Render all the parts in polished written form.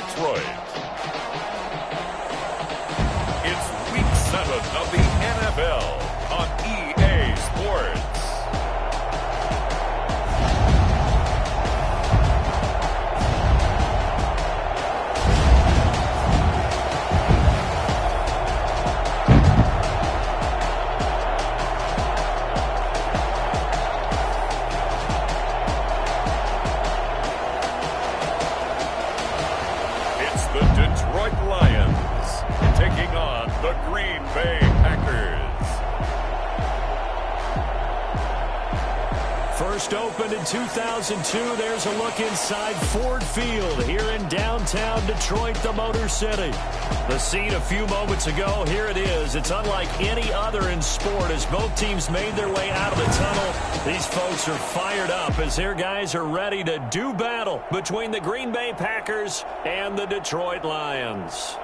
Detroit. It's Week 7 of the NFL on EA Sports. The Detroit Lions taking on the Green Bay Packers. First opened in 2002, there's a look inside Ford Field here in downtown Detroit, the Motor City. The scene a few moments ago, here it is. It's unlike any other in sport as both teams made their way out of the tunnel. These folks are fired up as their guys are ready to do battle between the Green Bay Packers and the Detroit Lions.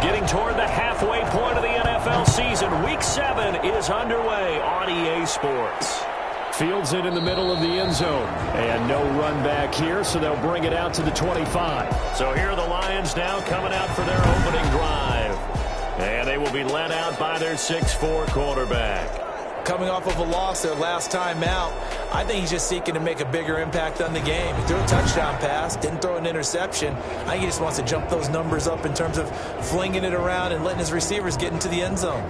Getting toward the halfway point of the NFL season, Week 7 is underway on EA Sports. Fields it in the middle of the end zone. And no run back here, so they'll bring it out to the 25. So here are the Lions now coming out for their opening drive. And they will be led out by their 6'4" quarterback. Coming off of a loss their last time out, I think he's just seeking to make a bigger impact on the game. He threw a touchdown pass, didn't throw an interception. I think he just wants to jump those numbers up in terms of flinging it around and letting his receivers get into the end zone.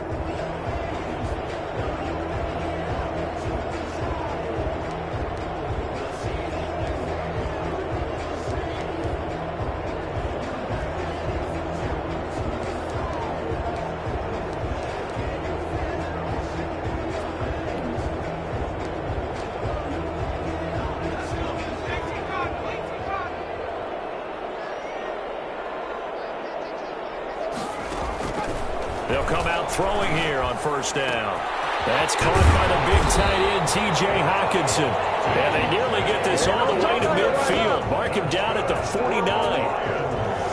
They'll come out throwing here on first down. That's caught by the big tight end, T.J. Hockenson. And they nearly get this all the way to midfield. Mark him down at the 49.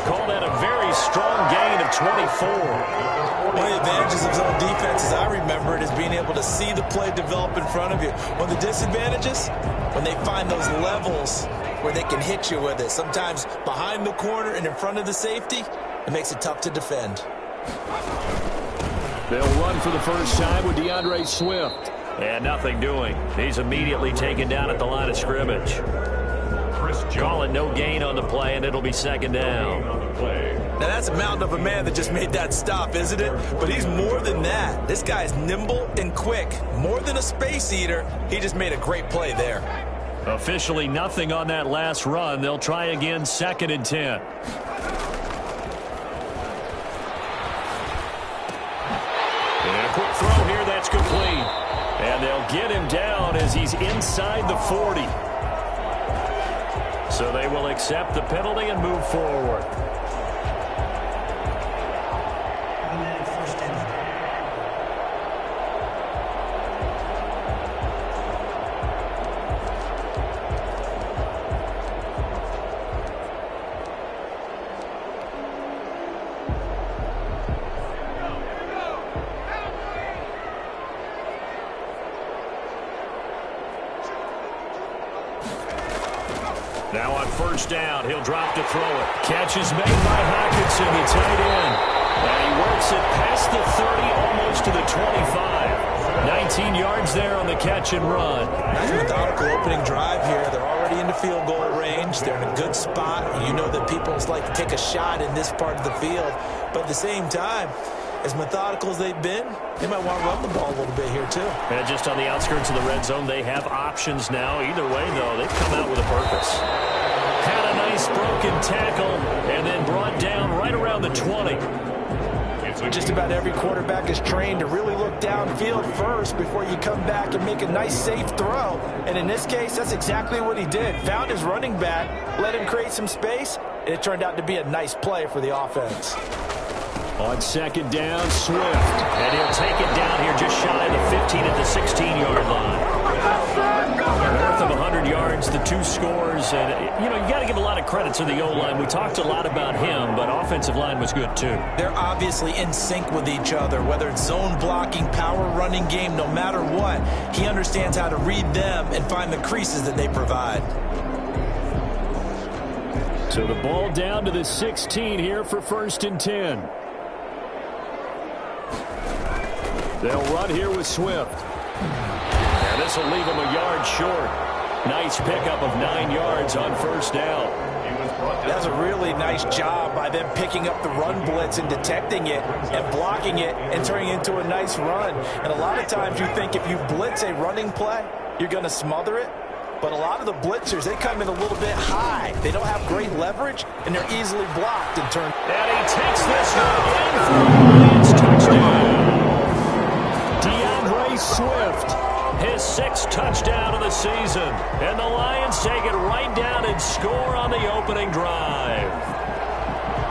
Call that a very strong gain of 24. One of the advantages of zone defense, as I remember it, is being able to see the play develop in front of you. One of the disadvantages, when they find those levels where they can hit you with it, sometimes behind the corner and in front of the safety, it makes it tough to defend. They'll run for the first time with DeAndre Swift. And nothing doing. He's immediately taken down at the line of scrimmage. Calling no gain on the play, and it'll be second down. Now that's a mountain of a man that just made that stop, isn't it? But he's more than that. This guy's nimble and quick. More than a space eater, he just made a great play there. Officially nothing on that last run. They'll try again, 2nd and 10. Quick throw here, that's complete. And they'll get him down as he's inside the 40. So they will accept the penalty and move forward. Now on first down, he'll drop to throw it. Catch is made by Hockenson, the tight end. And he works it past the 30, almost to the 25. 19 yards there on the catch and run. Nice methodical opening drive here. They're already into field goal range. They're in a good spot. You know that people like to take a shot in this part of the field. But at the same time, as methodical as they've been, they might want to run the ball a little bit here too. And just on the outskirts of the red zone, they have options now. Either way, though, they've come out with a purpose. Had a nice broken tackle and then brought down right around the 20. Just about every quarterback is trained to really look downfield first before you come back and make a nice, safe throw. And in this case, that's exactly what he did. Found his running back, let him create some space, and it turned out to be a nice play for the offense. On second down, Swift. And he'll take it down here just shy of the 15 at the 16-yard line. North of 100 yards yards, the 2 scores. And, you got to give a lot of credit to the O-line. We talked a lot about him, but offensive line was good too. They're obviously in sync with each other, whether it's zone blocking, power running game, no matter what. He understands how to read them and find the creases that they provide. So the ball down to the 16 here for 1st and 10. They'll run here with Swift. And this will leave him a yard short. Nice pickup of 9 yards on 1st down. That's a really nice job by them picking up the run blitz and detecting it and blocking it and turning it into a nice run. And a lot of times you think if you blitz a running play, you're going to smother it. But a lot of the blitzers, they come in a little bit high. They don't have great leverage, and they're easily blocked and turned. And he takes this one in for a Lions touchdown. DeAndre Swift, his 6th touchdown of the season. And the Lions take it right down and score on the opening drive.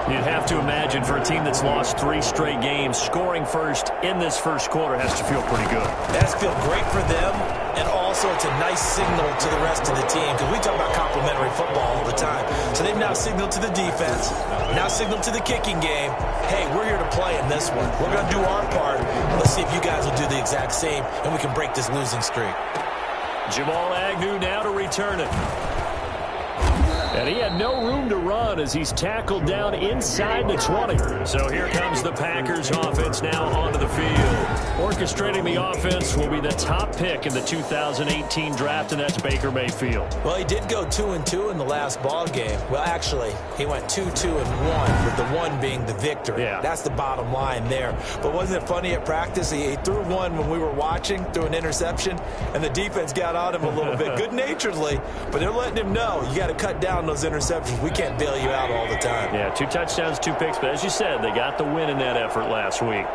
You'd have to imagine for a team that's lost 3 straight games, scoring first in this first quarter has to feel pretty good. It has to feel great for them, and also it's a nice signal to the rest of the team, because we talk about complementary football all the time. So they've now signaled to the defense, now signaled to the kicking game, hey, we're here to play in this one. We're going to do our part. Let's see if you guys will do the exact same, and we can break this losing streak. Jamal Agnew now to return it. And he had no room to run as he's tackled down inside the 20. So here comes the Packers offense now onto the field. Orchestrating the offense will be the top pick in the 2018 draft, and that's Baker Mayfield. Well, he did go 2-2 in the last ball game. Well, actually, he went 2-2-1, with the 1 being the victory. Yeah. That's the bottom line there. But wasn't it funny at practice? He threw one when we were watching, threw an interception, and the defense got on him a little bit, good-naturedly. But they're letting him know, you got to cut down those interceptions. We can't bail you out all the time. Yeah, 2 touchdowns, 2 picks. But as you said, they got the win in that effort last week.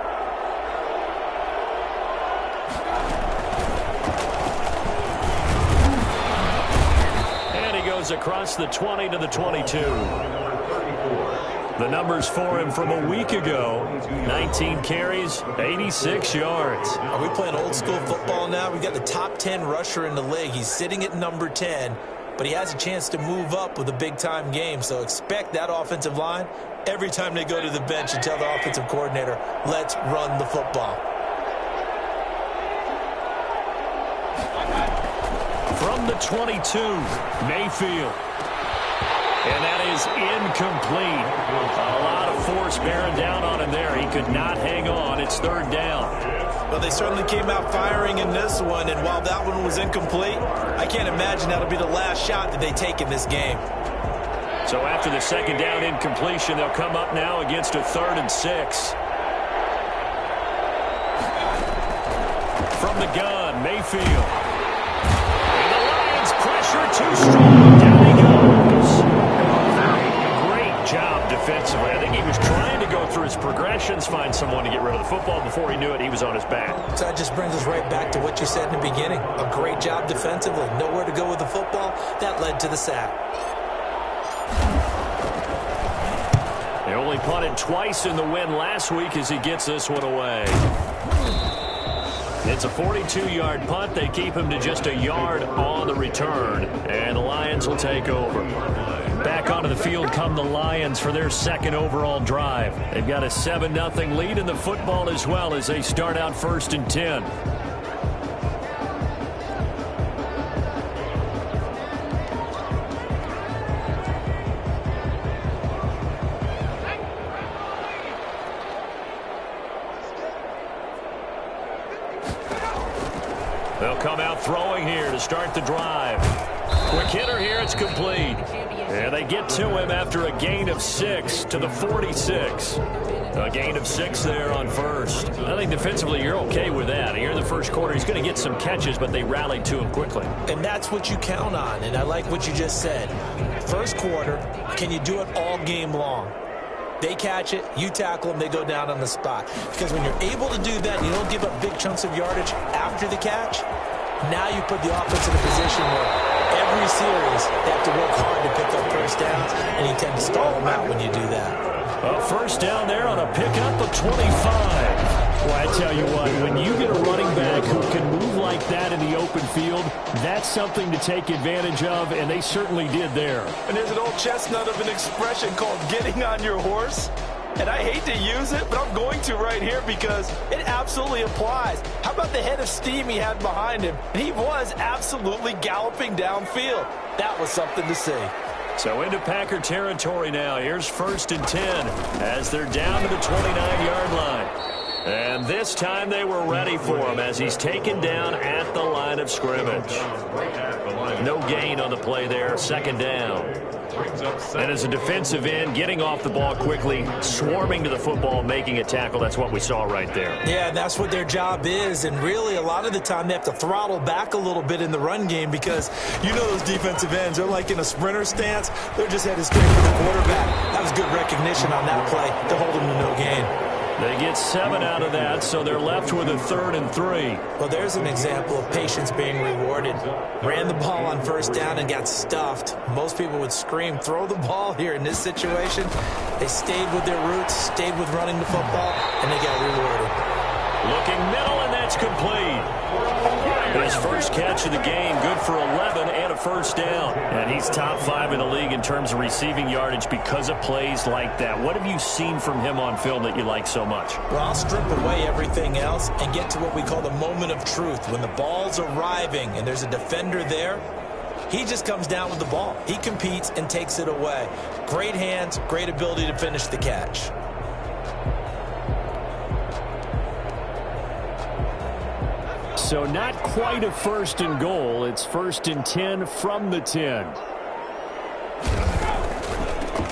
And he goes across the 20 to the 22. The numbers for him from a week ago: 19 carries, 86 yards. Are we playing old school football now? We've got the top 10 rusher in the league. He's sitting at number 10. But he has a chance to move up with a big-time game. So expect that offensive line every time they go to the bench and tell the offensive coordinator, let's run the football. From the 22, Mayfield. And that is incomplete. A lot of force bearing down on him there. He could not hang on. It's 3rd down. Well, they certainly came out firing in this one, and while that one was incomplete, I can't imagine that'll be the last shot that they take in this game. So after the 2nd down incompletion, they'll come up now against a 3rd and 6. From the gun, Mayfield. And the Lions pressure too strong. Down he goes. Great job defensively. I think he was trying to go through his progressions, find someone to get rid of the football. Before he knew it, he was on his back. So that just brings us right back to what you said in the beginning. A great job defensively. Nowhere to go with the football. That led to the sack. They only punted twice in the win last week as he gets this one away. It's a 42-yard punt. They keep him to just a yard on the return, and the Lions will take over. Back onto the field come the Lions for their 2nd overall drive. They've got a 7-0 lead in the football as well as they start out 1st and 10. They'll come out throwing here to start the drive. Quick hitter here, it's complete. And they get to him after a gain of 6 to the 46. A gain of 6 there on 1st. I think defensively you're okay with that. Here in the first quarter, he's going to get some catches, but they rallied to him quickly. And that's what you count on, and I like what you just said. First quarter, can you do it all game long? They catch it, you tackle them, they go down on the spot. Because when you're able to do that, you don't give up big chunks of yardage after the catch, now you put the offense in a position where every series they have to work hard to pick up 1st downs, and you tend to stall them out when you do that. A first down there on a pickup of 25. Well, I tell you what, when you get a running back who can move like that in the open field, that's something to take advantage of, and they certainly did there. And there's an old chestnut of an expression called getting on your horse. And I hate to use it, but I'm going to right here because it absolutely applies. How about the head of steam he had behind him? He was absolutely galloping downfield. That was something to see. So into Packer territory now. Here's 1st and 10 as they're down to the 29-yard line. And this time they were ready for him as he's taken down at the line of scrimmage. No gain on the play there, 2nd down. And as a defensive end, getting off the ball quickly, swarming to the football, making a tackle, that's what we saw right there. Yeah, that's what their job is. And really, a lot of the time, they have to throttle back a little bit in the run game because you know those defensive ends, they're like in a sprinter stance. They're just headed straight for the quarterback. That was good recognition on that play to hold him to no gain. They get 7 out of that, so they're left with a 3rd and 3. Well, there's an example of patience being rewarded. Ran the ball on 1st down and got stuffed. Most people would scream, throw the ball here. In this situation, they stayed with their roots, stayed with running the football, and they got rewarded. Looking middle, and that's complete. His first catch of the game, good for 11 and a 1st down. And he's top 5 in the league in terms of receiving yardage because of plays like that. What have you seen from him on film that you like so much? Well, I'll strip away everything else and get to what we call the moment of truth. When the ball's arriving and there's a defender there, he just comes down with the ball. He competes and takes it away. Great hands, great ability to finish the catch. So not quite a 1st and goal. It's 1st and 10 from the 10.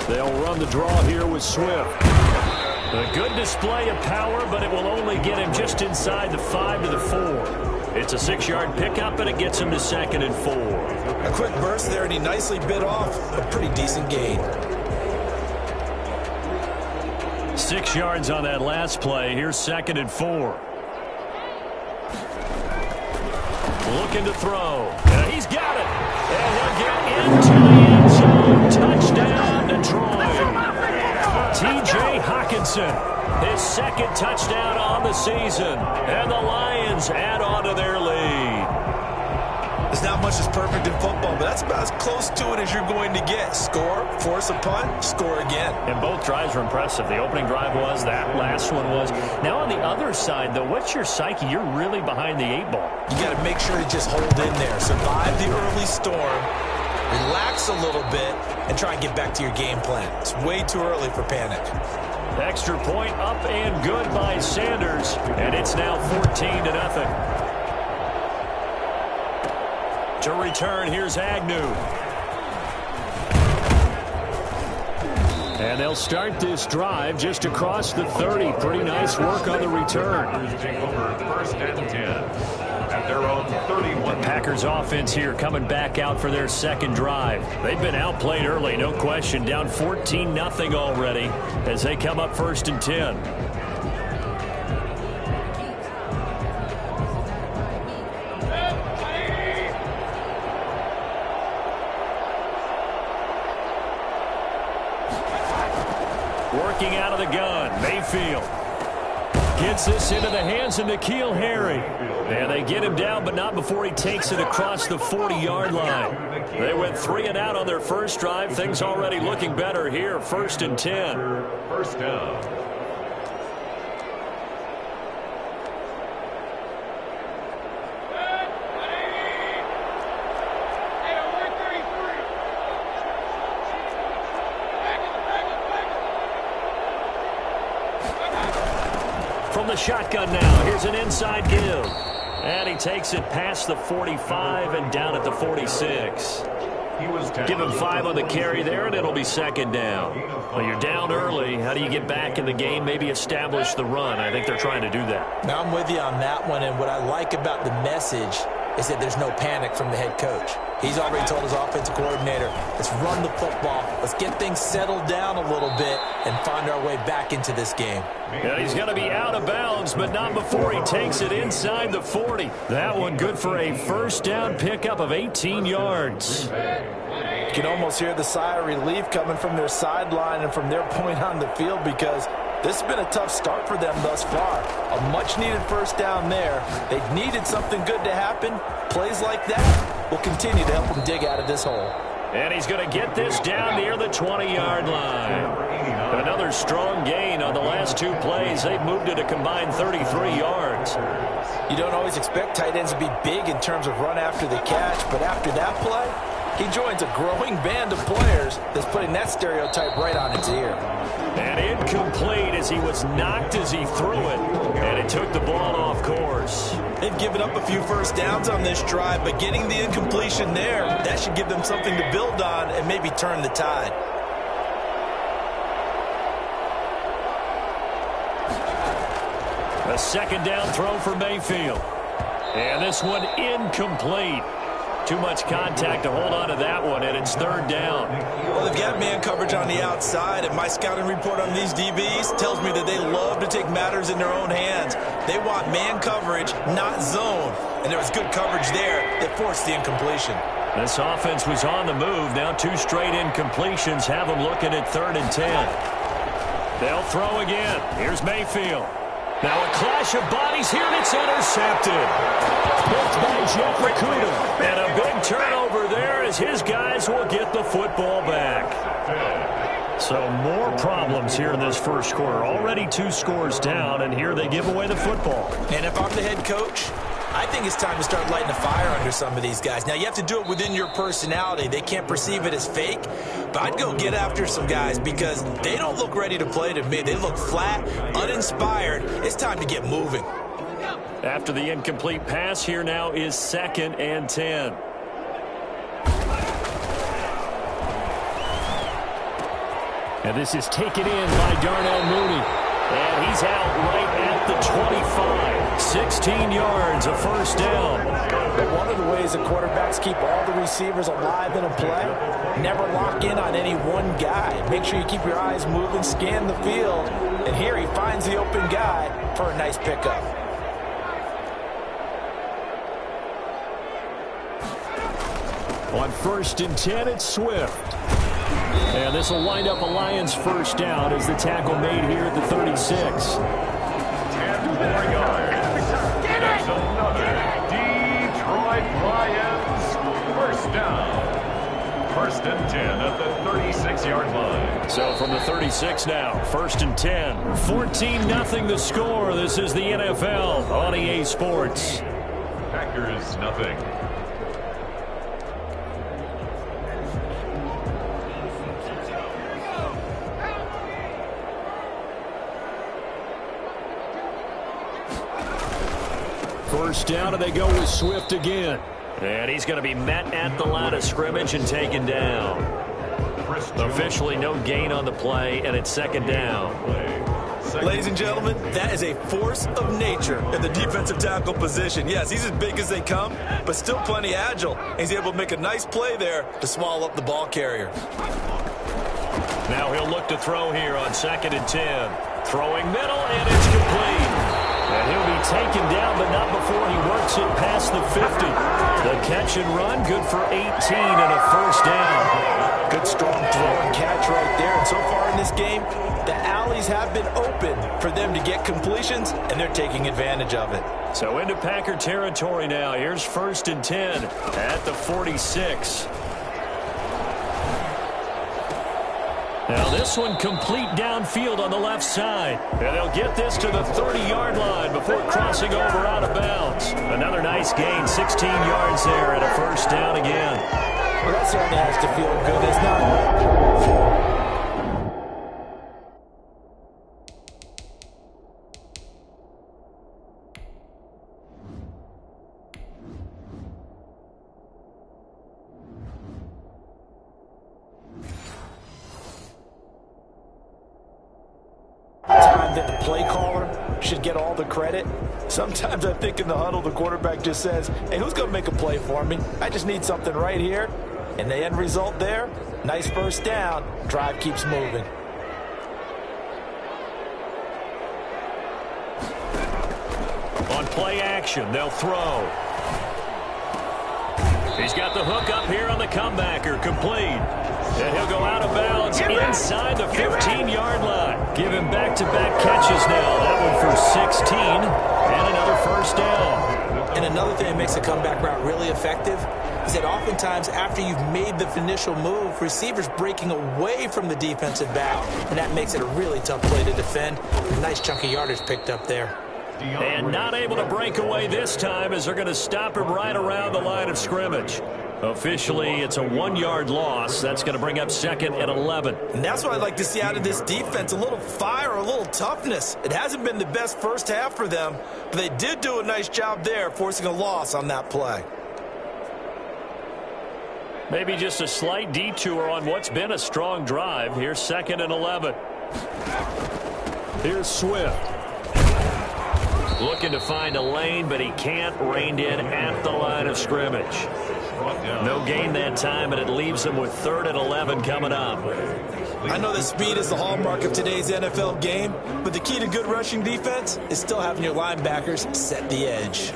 They'll run the draw here with Swift. A good display of power, but it will only get him just inside the 5 to the 4. It's a 6-yard pickup, and it gets him to 2nd and 4. A quick burst there, and he nicely bit off a pretty decent gain. 6 yards on that last play. Here's 2nd and 4. Looking to throw. And he's got it. And he'll get into the end zone. Touchdown, Detroit. T.J. Hockenson, his 2nd touchdown on the season. And the Lions add on to their lead. There's not much that's perfect in football, but that's about as close to it as you're going to get. Score, force a punt, score again. And both drives were impressive. The opening drive was, that last one was. Now on the other side, though, what's your psyche? You're really behind the 8 ball. You got to make sure to just hold in there. Survive the early storm, relax a little bit, and try and get back to your game plan. It's way too early for panic. Extra point up and good by Sanders. And it's now 14-0. To return, here's Agnew. And they'll start this drive just across the 30. Pretty nice work on the return. First and 10 at their own 31. The Packers offense here coming back out for their 2nd drive. They've been outplayed early, no question. Down 14-0 already as they come up 1st and 10. Working out of the gun, Mayfield gets this into the hands of N'Keal Harry. And they get him down, but not before he takes it across the 40-yard line. They went 3 and out on their first drive. Things already looking better here. 1st and 10. 1st down. From the shotgun now, here's an inside give. And he takes it past the 45 and down at the 46. Give him 5 on the carry there, and it'll be 2nd down. Well, you're down early. How do you get back in the game, maybe establish the run? I think they're trying to do that. Now, I'm with you on that one, and what I like about the message is that there's no panic from the head coach. He's already told his offensive coordinator, let's run the football, let's get things settled down a little bit and find our way back into this game. And he's going to be out of bounds, but not before he takes it inside the 40. That one good for a 1st down pickup of 18 yards. You can almost hear the sigh of relief coming from their sideline and from their point on the field, because this has been a tough start for them thus far. A much-needed first down there. They needed something good to happen. Plays like that will continue to help them dig out of this hole. And he's going to get this down near the 20-yard line. Another strong gain on the last two plays. They've moved it a combined 33 yards. You don't always expect tight ends to be big in terms of run after the catch, but after that play, he joins a growing band of players that's putting that stereotype right on its ear. And incomplete as he was knocked as he threw it, and it took the ball off course. They've given up a few first downs on this drive, but getting the incompletion there, that should give them something to build on and maybe turn the tide. A second down throw for Mayfield. And this one incomplete. Too much contact to hold on to that one, and it's third down. Well, they've got man coverage on the outside, and my scouting report on these DBs tells me that they love to take matters in their own hands. They want man coverage, not zone. And there was good coverage there that forced the incompletion. This offense was on the move. Now two straight incompletions have them looking at 3rd and 10. They'll throw again. Here's Mayfield. Now a clash of bodies here, and it's intercepted. Picked by Jeff Okudah. And a big turnover there as his guys will get the football back. So more problems here in this first quarter. Already 2 scores down, and here they give away the football. And if I'm the head coach, I think it's time to start lighting a fire under some of these guys. Now, you have to do it within your personality. They can't perceive it as fake. But I'd go get after some guys because they don't look ready to play to me. They look flat, uninspired. It's time to get moving. After the incomplete pass, here now is 2nd and 10. And this is taken in by Darnell Mooney. And he's out right at the 25. 16 yards, a first down. But one of the ways the quarterbacks keep all the receivers alive in a play, never lock in on any one guy. Make sure you keep your eyes moving, scan the field. And here he finds the open guy for a nice pickup. On 1st and 10, it's Swift. And this will wind up a Lions first down as the tackle made here at the 36. 10 more yards. That's another Detroit Lions first down. 1st and 10 at the 36-yard line. So from the 36 now, 1st and 10. 14-0 the score. This is the NFL on EA Sports. Packers nothing. First down, and they go with Swift again. And he's going to be met at the line of scrimmage and taken down. Officially no gain on the play, and it's 2nd down. Ladies and gentlemen, that is a force of nature in the defensive tackle position. Yes, he's as big as they come, but still plenty agile. He's able to make a nice play there to swallow up the ball carrier. Now he'll look to throw here on 2nd and 10. Throwing middle, and it's complete. And he'll be taken down, but not before he works it past the 50. The catch and run, good for 18 and a first down. Good strong throw and catch right there. And so far in this game, the alleys have been open for them to get completions, and they're taking advantage of it. So into Packer territory now. Here's 1st and 10 at the 46. Now this one complete downfield on the left side. And they'll get this to the 30-yard line before crossing over out of bounds. Another nice gain, 16 yards there and a first down again. Well, that certainly has to feel good. It's not... that the play caller should get all the credit. Sometimes I think in the huddle the quarterback just says, hey, who's going to make a play for me? I just need something right here. And the end result there, nice first down. Drive keeps moving. On play action, they'll throw. He's got the hook up here on the comebacker, complete. And he'll go out of bounds inside the 15-yard line. Give him back-to-back catches now. That one for 16 and another first down. And another thing that makes a comeback route really effective is that oftentimes after you've made the initial move, receivers breaking away from the defensive back, and that makes it a really tough play to defend. A nice chunk of yardage picked up there. And not able to break away this time as they're going to stop him right around the line of scrimmage. Officially, it's a 1-yard loss. That's going to bring up 2nd and 11. And that's what I'd like to see out of this defense, a little fire, a little toughness. It hasn't been the best first half for them, but they did do a nice job there, forcing a loss on that play. Maybe just a slight detour on what's been a strong drive. Here's 2nd and 11. Here's Swift. Looking to find a lane, but he can't. Reined in at the line of scrimmage. No gain that time, and it leaves him with 3rd and 11 coming up. I know that speed is the hallmark of today's NFL game, but the key to good rushing defense is still having your linebackers set the edge.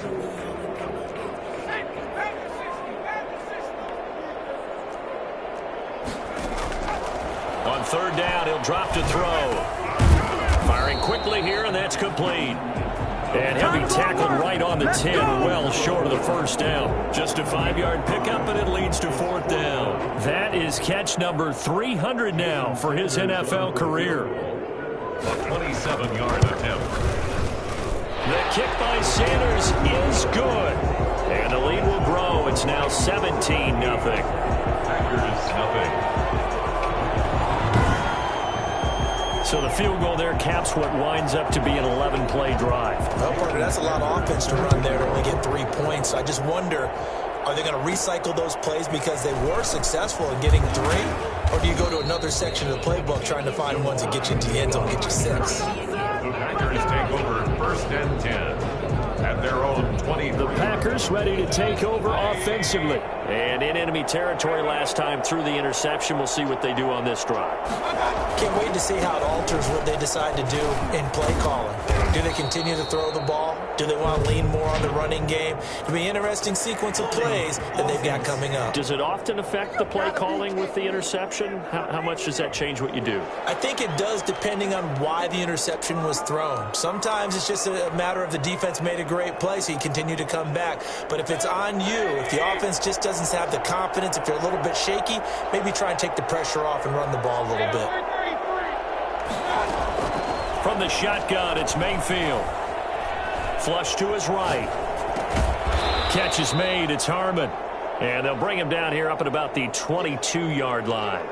On 3rd down, he'll drop to throw. Firing quickly here, and that's complete. And he'll be tackled right on the 10, well short of the first down. Just a 5-yard pickup, and it leads to 4th down. That is catch number 300 now for his NFL career. A 27-yard attempt. The kick by Sanders is good. And the lead will grow. It's now 17-0. Packers nothing. So the field goal there caps what winds up to be an 11-play drive. Well, Parker, that's a lot of offense to run there to only get 3 points. I just wonder, are they going to recycle those plays because they were successful in getting 3? Or do you go to another section of the playbook trying to find ones that get you into the end zone, get you 6? The Packers take over 1st and 10 at their own 20. The Packers ready to take over offensively. And in enemy territory last time through the interception. We'll see what they do on this drive. Can't wait to see how it alters what they decide to do in play calling. Do they continue to throw the ball? Do they want to lean more on the running game? It'll be an interesting sequence of plays that they've got coming up. Does it often affect the play calling with the interception? How much does that change what you do? I think it does depending on why the interception was thrown. Sometimes it's just a matter of the defense made a great play, so you continue to come back. But if it's on you, if the offense just doesn't have the confidence, if you're a little bit shaky, maybe try and take the pressure off and run the ball a little bit. From the shotgun, it's Mayfield. Flush to his right. Catch is made. It's Harmon. And they'll bring him down here up at about the 22-yard line.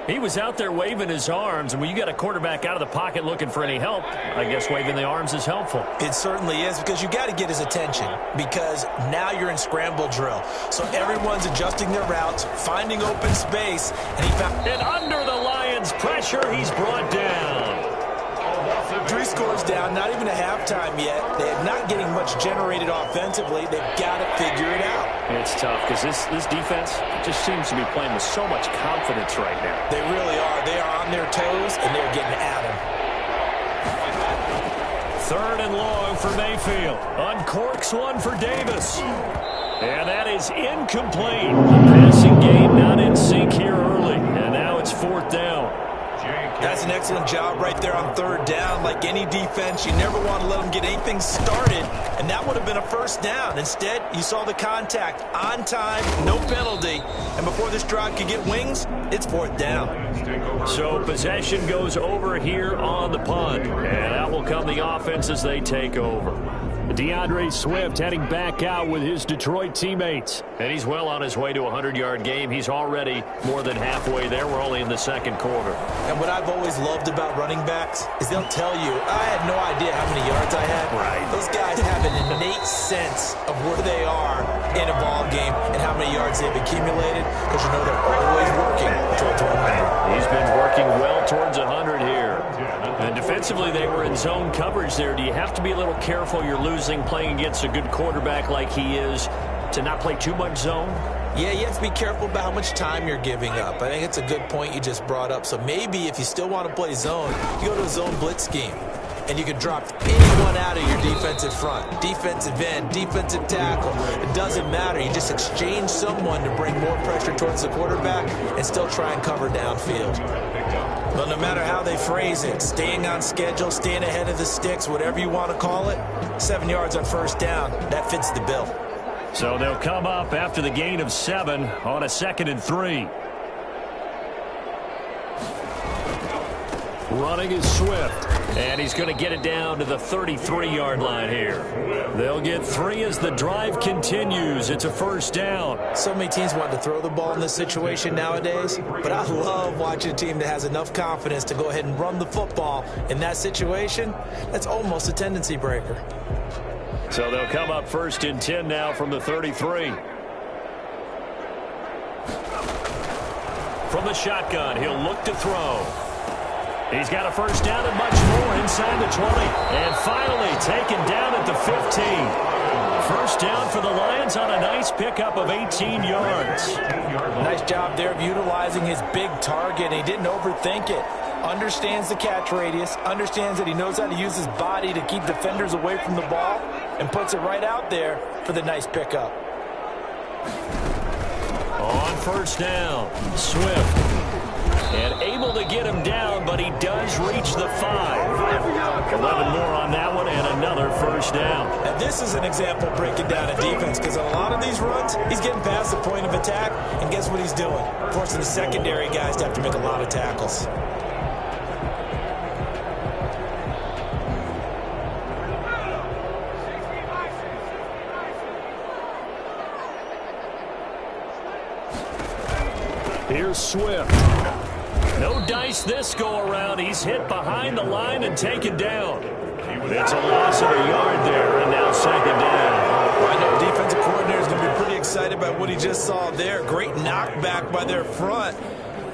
He was out there waving his arms, and when you got a quarterback out of the pocket looking for any help, I guess waving the arms is helpful. It certainly is, because you got to get his attention, because now you're in scramble drill. So everyone's adjusting their routes, finding open space, and he found... And under the Lions' pressure, he's brought down. 3 scores down, not even a halftime yet. They're not getting much generated offensively. They've got to figure it out. It's tough because this defense just seems to be playing with so much confidence right now. They really are. They are on their toes, and they're getting at them. 3rd and long for Mayfield. Uncorks one for Davis. And that is incomplete. The passing game not in sync here early. And now it's 4th down. That's an excellent job right there on 3rd down. Like any defense, you never want to let them get anything started, and that would have been a 1st down. Instead, you saw the contact on time, no penalty, and before this drive could get wings, it's 4th down. So possession goes over here on the punt, and out will come the offense as they take over. DeAndre Swift heading back out with his Detroit teammates. And he's well on his way to a 100-yard game. He's already more than halfway there. We're only in the 2nd quarter. And what I've always loved about running backs is they'll tell you, I had no idea how many yards I had. Right. Those guys have an innate sense of where they are in a ball game and how many yards they've accumulated, because you know they're always working towards 100. He's been working well towards 100 here. And defensively, they were in zone coverage there. Do you have to be a little careful? You're losing playing against a good quarterback like he is to not play too much zone? Yeah, you have to be careful about how much time you're giving up. I think it's a good point you just brought up. So maybe if you still want to play zone, you go to a zone blitz scheme. and you can drop anyone out of your defensive front. Defensive end, defensive tackle. It doesn't matter. You just exchange someone to bring more pressure towards the quarterback and still try and cover downfield. Well, no matter how they phrase it, staying on schedule, staying ahead of the sticks, whatever you want to call it, 7 yards on first down, that fits the bill. So they'll come up after the gain of 7 on a 2nd and 3. Running is Swift, and he's going to get it down to the 33-yard line here. They'll get 3 as the drive continues. It's a first down. So many teams want to throw the ball in this situation nowadays, but I love watching a team that has enough confidence to go ahead and run the football. In that situation, that's almost a tendency breaker. So they'll come up 1st and 10 now from the 33. From the shotgun, he'll look to throw. He's got a first down and much more inside the 20. And finally taken down at the 15. First down for the Lions on a nice pickup of 18 yards. Nice job there of utilizing his big target. He didn't overthink it. Understands the catch radius, understands that he knows how to use his body to keep defenders away from the ball, and puts it right out there for the nice pickup. On first down, Swift. And able to get him down, but he does reach the 5. 11 more on that one, and another first down. And this is an example of breaking down a defense, because on a lot of these runs, he's getting past the point of attack, and guess what he's doing? Forcing the secondary guys to have to make a lot of tackles. Here's Swift. No dice this go-around. He's hit behind the line and taken down. It's a loss of a yard there, and now 2nd down. Well, I know the defensive coordinator is going to be pretty excited by what he just saw there. Great knockback by their front.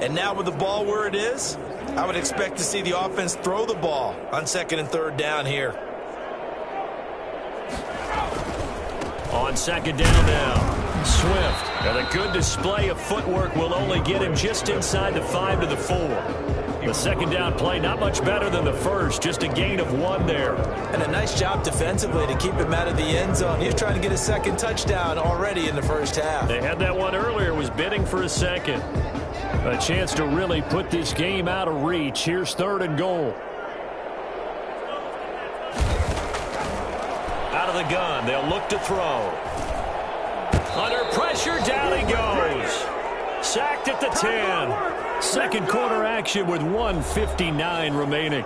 And now with the ball where it is, I would expect to see the offense throw the ball on 2nd and 3rd down here. On 2nd down now. Swift, and a good display of footwork will only get him just inside the 5 to the 4. The 2nd down play, not much better than the first, just a gain of 1 there. And a nice job defensively to keep him out of the end zone. He was trying to get his 2nd touchdown already in the first half. They had that one earlier, was bidding for a 2nd. A chance to really put this game out of reach. Here's 3rd and goal. Out of the gun, they'll look to throw. Under pressure, down he goes. Sacked at the 10. 2nd quarter action with 1:59 remaining.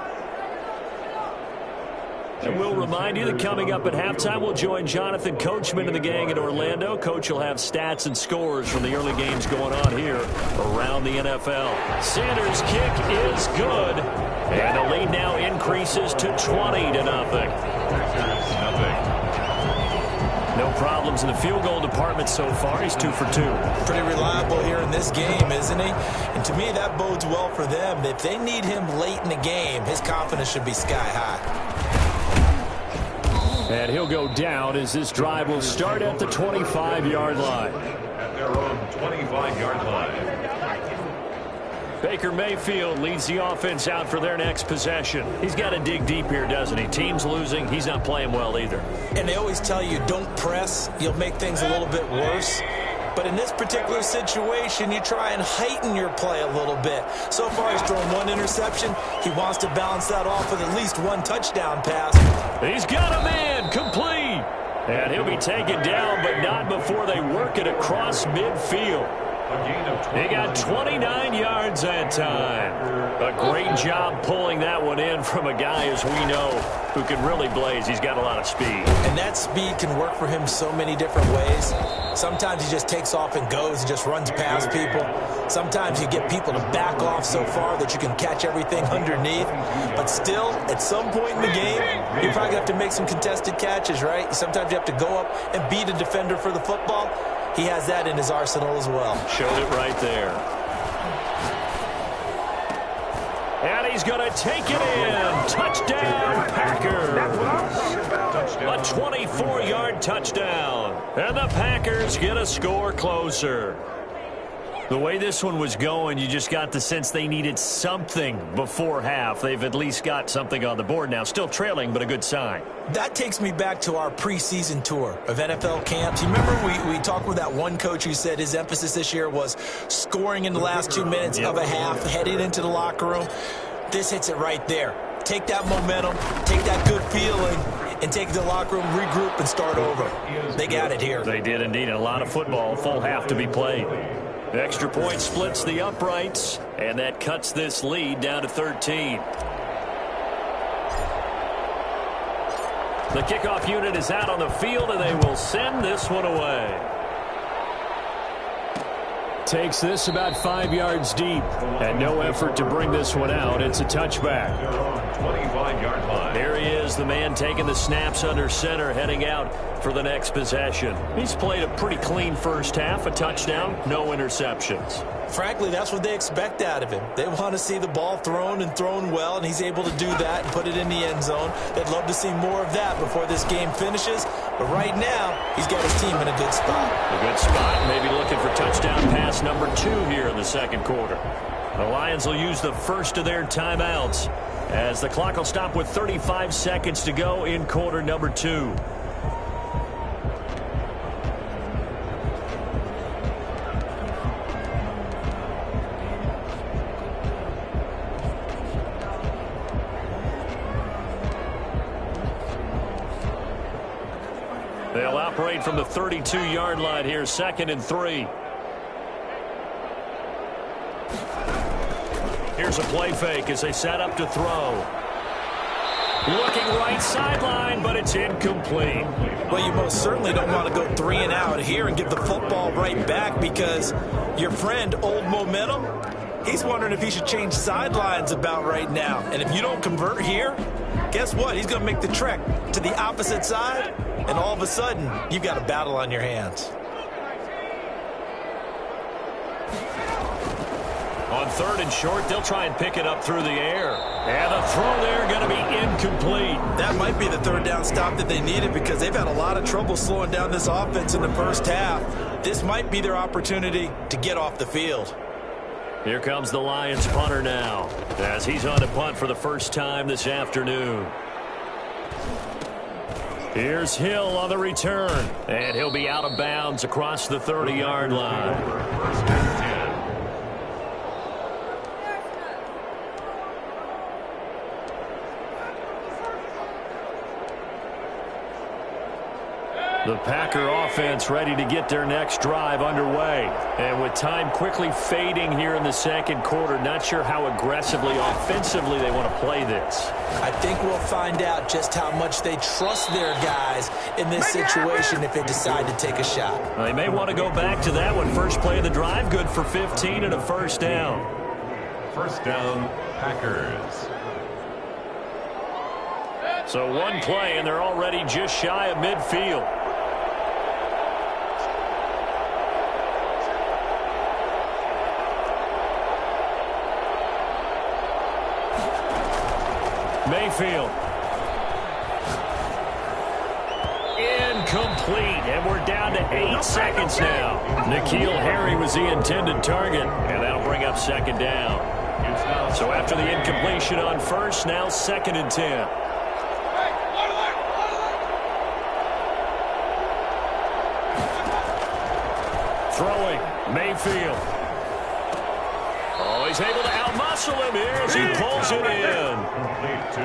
And we'll remind you that coming up at halftime, we'll join Jonathan Coachman and the gang in Orlando. Coach will have stats and scores from the early games going on here around the NFL. Sanders' kick is good. And the lead now increases to 20-0. No problems in the field goal department so far. He's 2 for 2. Pretty reliable here in this game, isn't he? And to me, that bodes well for them. If they need him late in the game, his confidence should be sky high. And he'll go down as this drive will start at the 25-yard line. At their own 25-yard line. Baker Mayfield leads the offense out for their next possession. He's got to dig deep here, doesn't he? Team's losing. He's not playing well either. And they always tell you, don't press. You'll make things a little bit worse. But in this particular situation, you try and heighten your play a little bit. So far, he's thrown 1 interception. He wants to balance that off with at least 1 touchdown pass. He's got a man complete. And he'll be taken down, but not before they work it across midfield. He got 29 yards that time. A great job pulling that one in from a guy, as we know, who can really blaze. He's got a lot of speed. And that speed can work for him so many different ways. Sometimes he just takes off and goes and just runs past people. Sometimes you get people to back off so far that you can catch everything underneath. But still, at some point in the game, you probably have to make some contested catches, right? Sometimes you have to go up and beat a defender for the football. He has that in his arsenal as well. Showed it right there. And he's going to take it in. Touchdown, Packers. A 24-yard touchdown. And the Packers get a score closer. The way this one was going, you just got the sense they needed something before half. They've at least got something on the board now. Still trailing, but a good sign. That takes me back to our preseason tour of NFL camps. You remember we talked with that one coach who said his emphasis this year was scoring in the last 2 minutes of a half, heading into the locker room. This hits it right there. Take that momentum, take that good feeling, and take it to the locker room, regroup, and start over. They got it here. They did indeed. A lot of football, full half to be played. The extra point splits the uprights, and that cuts this lead down to 13. The kickoff unit is out on the field, and they will send this one away. Takes this about 5 yards deep, and no effort to bring this one out. It's a touchback. 25-yard line. There he is, the man taking the snaps under center, heading out for the next possession. He's played a pretty clean first half, a touchdown, no interceptions. Frankly, that's what they expect out of him. They want to see the ball thrown and thrown well, and he's able to do that and put it in the end zone. They'd love to see more of that before this game finishes, but right now, he's got his team in a good spot. A good spot, maybe looking for touchdown pass number 2 here in the second quarter. The Lions will use the first of their timeouts as the clock will stop with 35 seconds to go in quarter number 2. They'll operate from the 32-yard line here, 2nd and 3. Here's a play fake as they set up to throw. Looking right sideline, but it's incomplete. Well, you most certainly don't want to go 3 and out here and give the football right back because your friend, Old Momentum, he's wondering if he should change sidelines about right now. And if you don't convert here, guess what? He's going to make the trek to the opposite side, and all of a sudden, you've got a battle on your hands. On 3rd and short, they'll try and pick it up through the air. And the throw there going to be incomplete. That might be the 3rd down stop that they needed because they've had a lot of trouble slowing down this offense in the first half. This might be their opportunity to get off the field. Here comes the Lions punter now as he's on to punt for the first time this afternoon. Here's Hill on the return, and he'll be out of bounds across the 30-yard line. First and 10. The Packer offense ready to get their next drive underway. And with time quickly fading here in the second quarter, not sure how aggressively, offensively they want to play this. I think we'll find out just how much they trust their guys in this situation if they decide to take a shot. They may want to go back to that one. First play of the drive, good for 15 and a first down. First down, Packers. So one play, and they're already just shy of midfield. Mayfield. Incomplete, and we're down to 8 seconds now. N'Keal Harry was the intended target, and that'll bring up 2nd down. So after the incompletion on first, now 2nd and 10. Throwing, Mayfield. Oh, he's able to outmuscle him here as he pulls it in.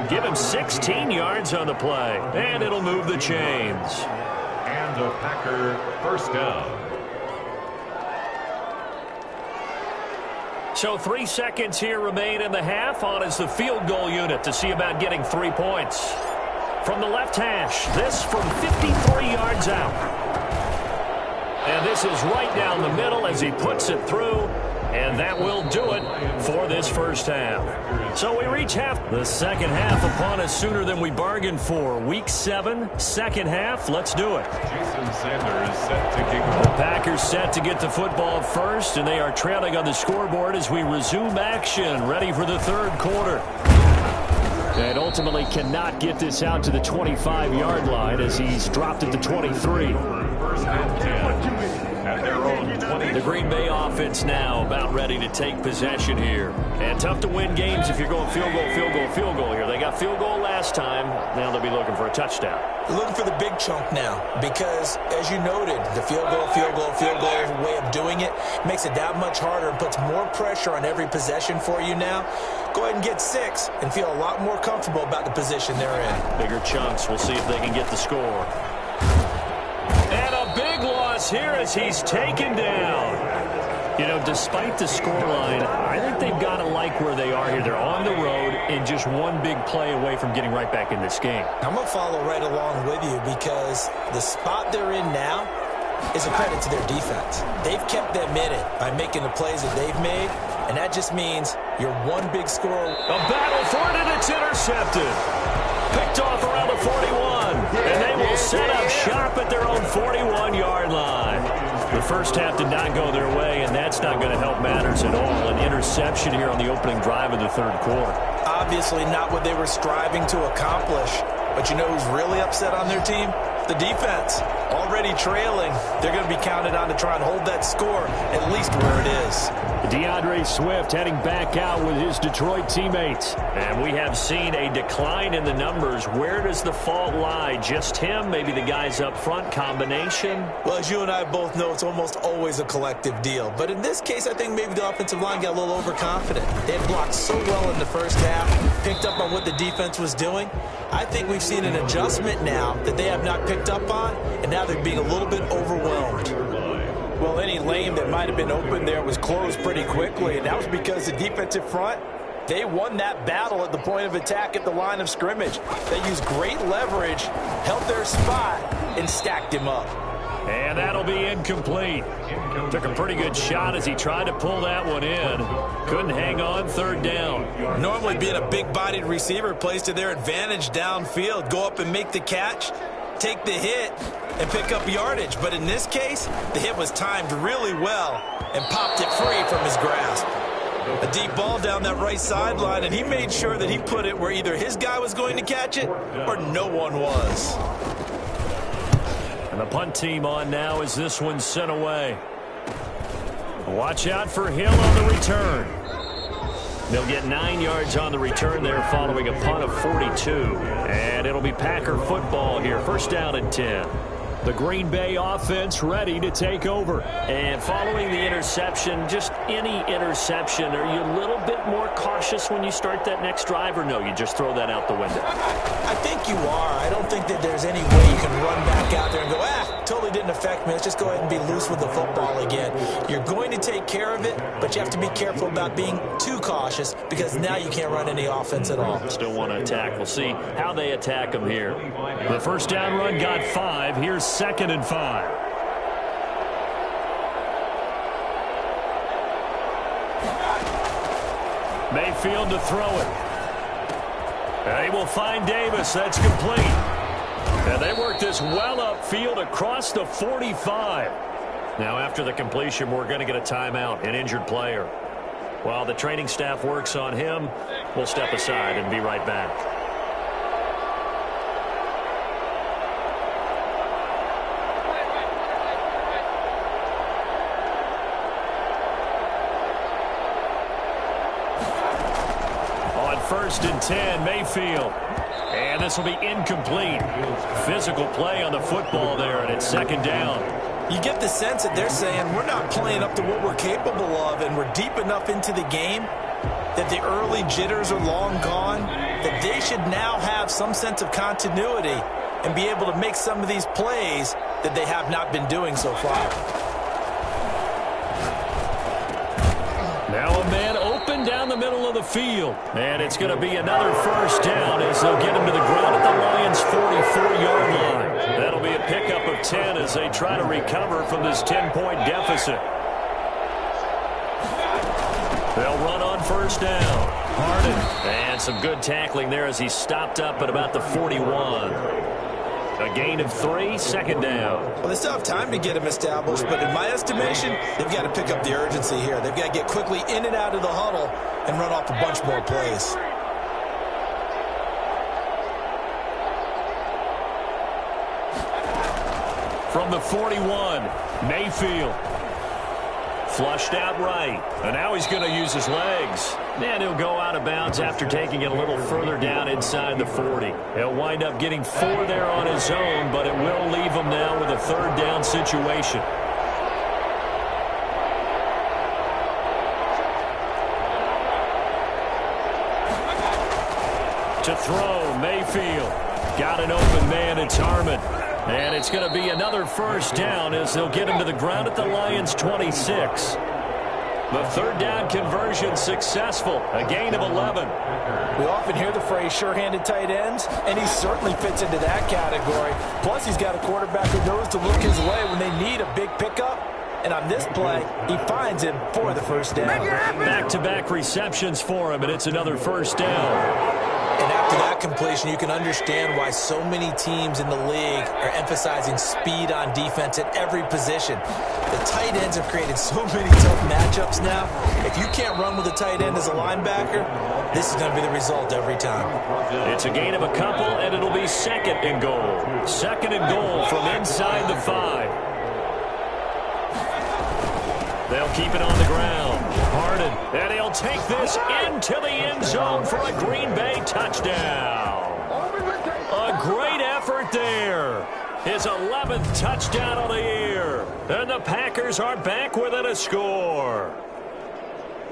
Give him 16 yards on the play, and it'll move the chains. And a Packer first down. So 3 seconds here remain in the half. On is the field goal unit to see about getting 3 points. From the left hash, this from 53 yards out. And this is right down the middle as he puts it through. And that will do it for this first half. So we reach half. The second half upon us sooner than we bargained for. Week 7, second half. Let's do it. Jason Sanders set to kick The off. Packers set to get the football first, and they are trailing on the scoreboard as we resume action, ready for the third quarter. And ultimately cannot get this out to the 25-yard line as he's dropped at the 23. First and 10 at their own The Green Bay offense now about ready to take possession here. And tough to win games if you're going field goal, field goal, field goal here. They got field goal last time. Now they'll be looking for a touchdown. They're looking for the big chunk now because, as you noted, the field goal, field goal, field goal way of doing it makes it that much harder and puts more pressure on every possession for you now. Go ahead and get 6 and feel a lot more comfortable about the position they're in. Bigger chunks. We'll see if they can get the score. And a big loss here as he's taken down. You know, despite the scoreline, I think they've got to like where they are here. They're on the road and just one big play away from getting right back in this game. I'm going to follow right along with you because the spot they're in now is a credit to their defense. They've kept them in it by making the plays that they've made, and that just means you're one big score. A battle for it, and it's intercepted. Picked off around the 41, and they will set up shop at their own 41-yard line. The first half did not go their way, and that's not going to help matters at all. An interception here on the opening drive of the third quarter. Obviously not what they were striving to accomplish. But you know who's really upset on their team? The defense. Already trailing. They're going to be counted on to try and hold that score at least where it is. DeAndre Swift heading back out with his Detroit teammates. And we have seen a decline in the numbers. Where does the fault lie? Just him? Maybe the guys up front? Combination? Well, as you and I both know, it's almost always a collective deal. But in this case, I think maybe the offensive line got a little overconfident. They had blocked so well in the first half, picked up on what the defense was doing. I think we've seen an adjustment now that they have not picked up on, and now they're being a little bit overwhelmed. Well, any lane that might have been open there was closed pretty quickly, and that was because the defensive front, they won that battle at the point of attack at the line of scrimmage. They used great leverage, held their spot, and stacked him up. And that'll be incomplete. Took a pretty good shot as he tried to pull that one in. Couldn't hang on, third down. Normally being a big-bodied receiver plays to their advantage downfield. Go up and make the catch, take the hit, and pick up yardage. But in this case, the hit was timed really well and popped it free from his grasp. A deep ball down that right sideline, and he made sure that he put it where either his guy was going to catch it or no one was. And the punt team on now as this one's sent away. Watch out for Hill on the return. They'll get 9 yards on the return there following a punt of 42. And it'll be Packer football here. First down and 10. The Green Bay offense ready to take over. And following the interception, just any interception, are you a little bit more cautious when you start that next drive, or no, you just throw that out the window? I think you are. I don't think that there's any way you can run back out there and go, totally didn't affect me. Let's just go ahead and be loose with the football again. You're going to take care of it, but you have to be careful about being too cautious because now you can't run any offense at all. Still want to attack. We'll see how they attack them here. The first down run got 5. Here's second and 5. Mayfield to throw it. They will find Davis. That's complete. And they work this well upfield across the 45. Now after the completion, we're going to get a timeout, an injured player. While the training staff works on him, we'll step aside and be right back. First and 10, Mayfield. And this will be incomplete. Physical play on the football there, and it's second down. You get the sense that they're saying we're not playing up to what we're capable of, and we're deep enough into the game that the early jitters are long gone, that they should now have some sense of continuity and be able to make some of these plays that they have not been doing so far. Now a man open down the middle of the field. And it's going to be another first down as they'll get him to the ground at the Lions' 44-yard line. That'll be a pickup of 10 as they try to recover from this 10-point deficit. They'll run on first down. Harden. And some good tackling there as he stopped up at about the 41. A gain of 3, second down. Well, they still have time to get him established, but in my estimation, they've got to pick up the urgency here. They've got to get quickly in and out of the huddle and run off a bunch more plays. From the 41, Mayfield. Flushed out right. And now he's going to use his legs. And he'll go out of bounds after taking it a little further down inside the 40. He'll wind up getting 4 there on his own, but it will leave him now with a third down situation. To throw, Mayfield. Got an open man, it's Harmon. And it's going to be another first down as they'll get him to the ground at the Lions' 26. The third down conversion successful, a gain of 11. We often hear the phrase sure-handed tight ends, and he certainly fits into that category. Plus, he's got a quarterback who knows to look his way when they need a big pickup. And on this play, he finds him for the first down. Back-to-back receptions for him, and it's another first down. And after that completion, you can understand why so many teams in the league are emphasizing speed on defense at every position. The tight ends have created so many tough matchups now. If you can't run with a tight end as a linebacker, this is going to be the result every time. It's a gain of a couple, and it'll be second and goal. Second and goal from inside the 5. They'll keep it on the ground. Harden, and he'll take this into the end zone for a Green Bay touchdown. A great effort there. His 11th touchdown of the year. And the Packers are back within a score.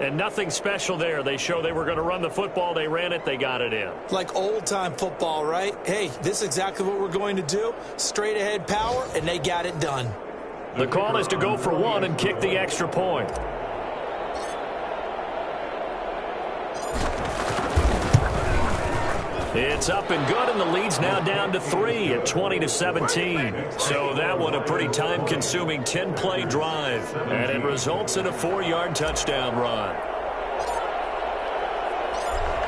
And nothing special there. They show they were going to run the football. They ran it. They got it in. Like old-time football, right? Hey, this is exactly what we're going to do. Straight-ahead power, and they got it done. The call is to go for 1 and kick the extra point. It's up and good, and the lead's now down to 3 at 20-17. So that one a pretty time-consuming 10-play drive, and it results in a 4-yard touchdown run.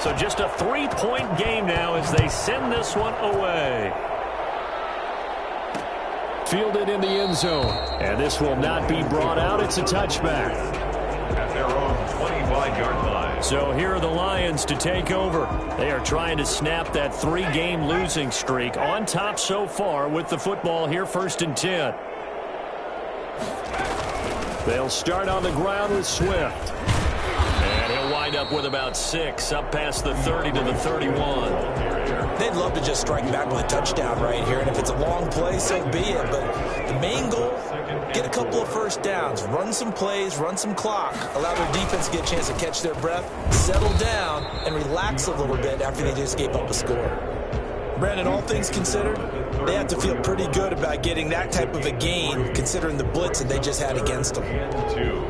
So just a 3-point game now as they send this one away. Fielded in the end zone. And this will not be brought out. It's a touchback. At their own 25-yard line. So here are the Lions to take over. They are trying to snap that 3-game losing streak. On top so far with the football here, 1st and 10. They'll start on the ground with Swift. And he'll wind up with about 6, up past the 30 to the 31. They'd love to just strike back with a touchdown right here, and if it's a long play, so be it. But the main goal, get a couple of first downs, run some plays, run some clock, allow their defense to get a chance to catch their breath, settle down, and relax a little bit after they just gave up a score. Brandon, all things considered, they have to feel pretty good about getting that type of a gain, considering the blitz that they just had against them. 2.